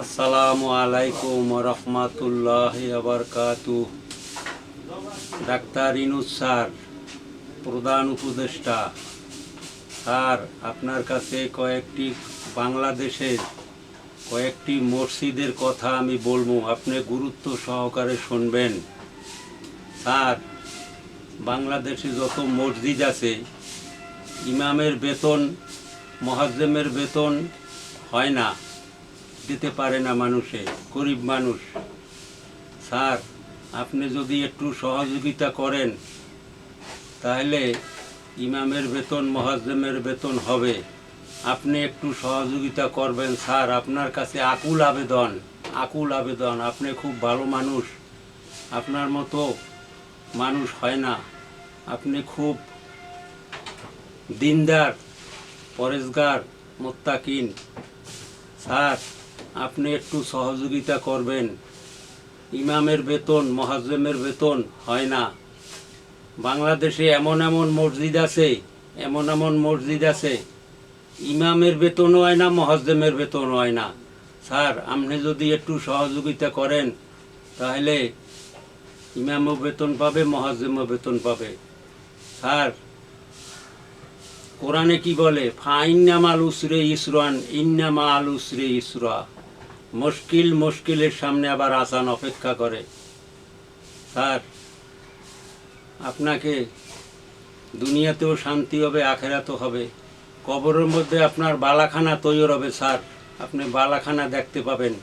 আসসালামু আলাইকুম রহমতুল্লাহি ওয়া বারাকাতুহু। ডাক্তার ইনুস স্যার, প্রধান উপদেষ্টা স্যার, আপনার কাছে কয়েকটি বাংলাদেশের কয়েকটি মসজিদের কথা আমি বলবো, আপনি গুরুত্ব সহকারে শুনবেন। স্যার, বাংলাদেশে যত মসজিদ আছে, ইমামের বেতন, মুয়াজ্জিমের বেতন হয় না, দিতে পারে না মানুষে, গরিব মানুষ। স্যার, আপনি যদি একটু সহযোগিতা করেন তাহলে ইমামের বেতন, মুয়াজ্জিমের বেতন হবে। আপনি একটু সহযোগিতা করবেন স্যার, আপনার কাছে আকুল আবেদন, আকুল আবেদন। আপনি খুব ভালো মানুষ, আপনার মতো মানুষ হয় না। আপনি খুব দিনদার, পরেজগার, মুত্তাকিন। স্যার, আপনি একটু সহযোগিতা করবেন। ইমামের বেতন, মুয়াজ্জিমের বেতন হয় না। বাংলাদেশে এমন এমন মসজিদ আছে, এমন এমন মসজিদ আছে, ইমামের বেতনও হয় না, মুয়াজ্জিমের বেতনও হয় না। স্যার, আপনি যদি একটু সহযোগিতা করেন তাহলে ইমামও বেতন পাবে, মুয়াজ্জিমও বেতন পাবে। স্যার, কোরআনে কি বলে? ফাইন্নামাল উসরে ইসরান ইন্নামা আল উসরে ইসরা। মুশকিলের সামনে আবার আসান অপেক্ষা করে। স্যার, আপনাকে দুনিয়াতেও শান্তি হবে, আখেরাতেও হবে। কবরের মধ্যে আপনার বালাখানা তৈরি হবে স্যার, আপনি বালাখানা দেখতে পাবেন।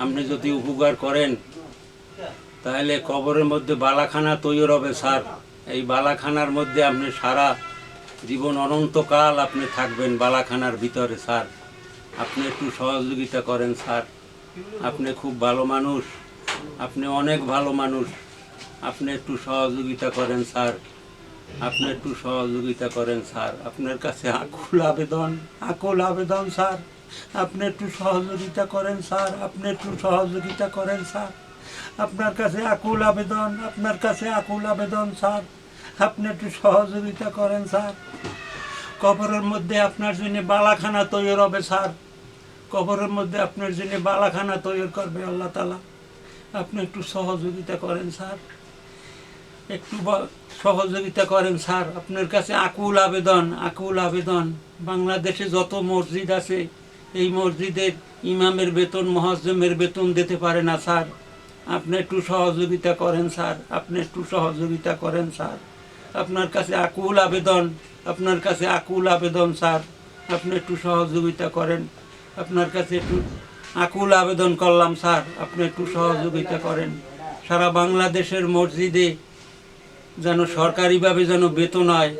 আপনি যদি উপকার করেন তাহলে কবরের মধ্যে বালাখানা তৈরি হবে স্যার। এই বালাখানার মধ্যে আপনি সারা জীবন, অনন্তকাল আপনি থাকবেন বালাখানার ভিতরে। স্যার, আপনি একটু সহযোগিতা করেন স্যার। আপনি খুব ভালো মানুষ, আপনি অনেক ভালো মানুষ। আপনি একটু সহযোগিতা করেন স্যার, আপনি একটু সহযোগিতা করেন স্যার। আপনার কাছে আকুল আবেদন, আকুল আবেদন স্যার। আপনি একটু সহযোগিতা করেন স্যার, আপনি একটু সহযোগিতা করেন স্যার। আপনার কাছে আকুল আবেদন, আপনার কাছে আকুল আবেদন স্যার। আপনি একটু সহযোগিতা করেন স্যার। কবরের মধ্যে আপনার জন্য বালাখানা তৈরি হবে স্যার, কবরের মধ্যে আপনার জন্য বালাখানা তৈরি করবে আল্লাহ তাআলা। আপনি একটু সহযোগিতা করেন স্যার, একটু সহযোগিতা করেন স্যার। আপনার কাছে আকুল আবেদন, আকুল আবেদন। বাংলাদেশে যত মসজিদ আছে, এই মসজিদের ইমামের বেতন, মুয়াজ্জিমের বেতন দিতে পারে না স্যার। আপনি একটু সহযোগিতা করেন স্যার, আপনি একটু সহযোগিতা করেন স্যার। আপনার কাছে আকুল আবেদন, আপনার কাছে আকুল আবেদন স্যার। আপনি একটু সহযোগিতা করেন। আপনার কাছে একটু আকুল আবেদন করলাম স্যার, আপনি একটু সহযোগিতা করেন। সারা বাংলাদেশের মসজিদে যেন সরকারিভাবে যেন বেতন হয়,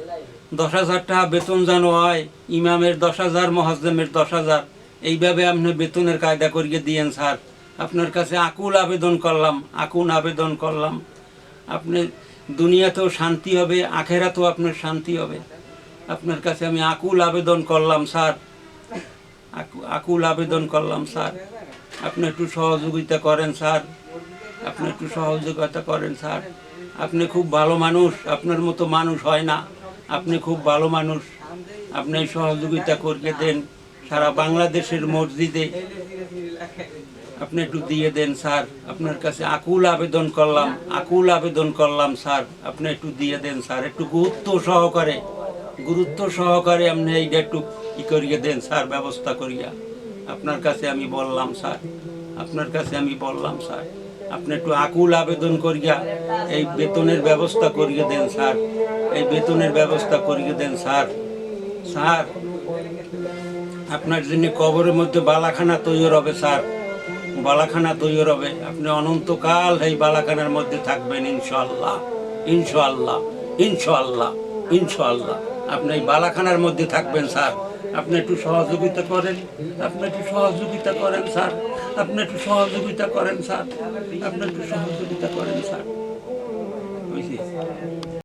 10,000 টাকা বেতন যেন হয়, ইমামের 10,000, মুয়াজ্জিমের 10,000, এইভাবে আপনি বেতনের কায়দা করিয়ে দিয়েন স্যার। আপনার কাছে আকুল আবেদন করলাম, আকুল আবেদন করলাম। আপনি দুনিয়াতেও শান্তি হবে, আখেরাতেও আপনার শান্তি হবে। আপনার কাছে আমি আকুল আবেদন করলাম স্যার, আকুল আবেদন করলাম স্যার। আপনি একটু সহযোগিতা করেন স্যার, আপনি একটু সহযোগিতা করেন স্যার। আপনি খুব ভালো মানুষ, আপনার মতো মানুষ হয় না। আপনি খুব ভালো মানুষ, আপনি সহযোগিতা করে দেন। সারা বাংলাদেশের মসজিদে আপনি একটু দিয়ে দেন স্যার। আপনার কাছে আকুল আবেদন করলাম, আকুল আবেদন করলাম স্যার। আপনি একটু দিয়ে দেন স্যার, একটু গুরুত্ব সহকারে, গুরুত্ব সহকারে আপনি এইটা একটু করিয়ে দেন স্যার, ব্যবস্থা করিয়া। আপনার কাছে আমি বললাম স্যার, আপনার কাছে আমি বললাম স্যার। আপনি একটু আকুল আবেদন করিয়া এই বেতনের ব্যবস্থা করিয়ে দেন স্যার, এই বেতনের ব্যবস্থা করিয়ে দেন স্যার। স্যার, আপনার জন্য কবরের মধ্যে বালাখানা তৈরি হবে স্যার, বালাখানা তৈরি হবে। আপনি অনন্তকাল এই বালাখানার মধ্যে থাকবেন ইনশাআল্লাহ, ইনশাআল্লাহ, ইনশাআল্লাহ, ইনশাআল্লাহ। আপনি এই বালাখানার মধ্যে থাকবেন স্যার। আপনি একটু সহযোগিতা করেন, আপনি একটু সহযোগিতা করেন স্যার, আপনি একটু সহযোগিতা করেন স্যার, আপনি একটু সহযোগিতা করেন স্যার।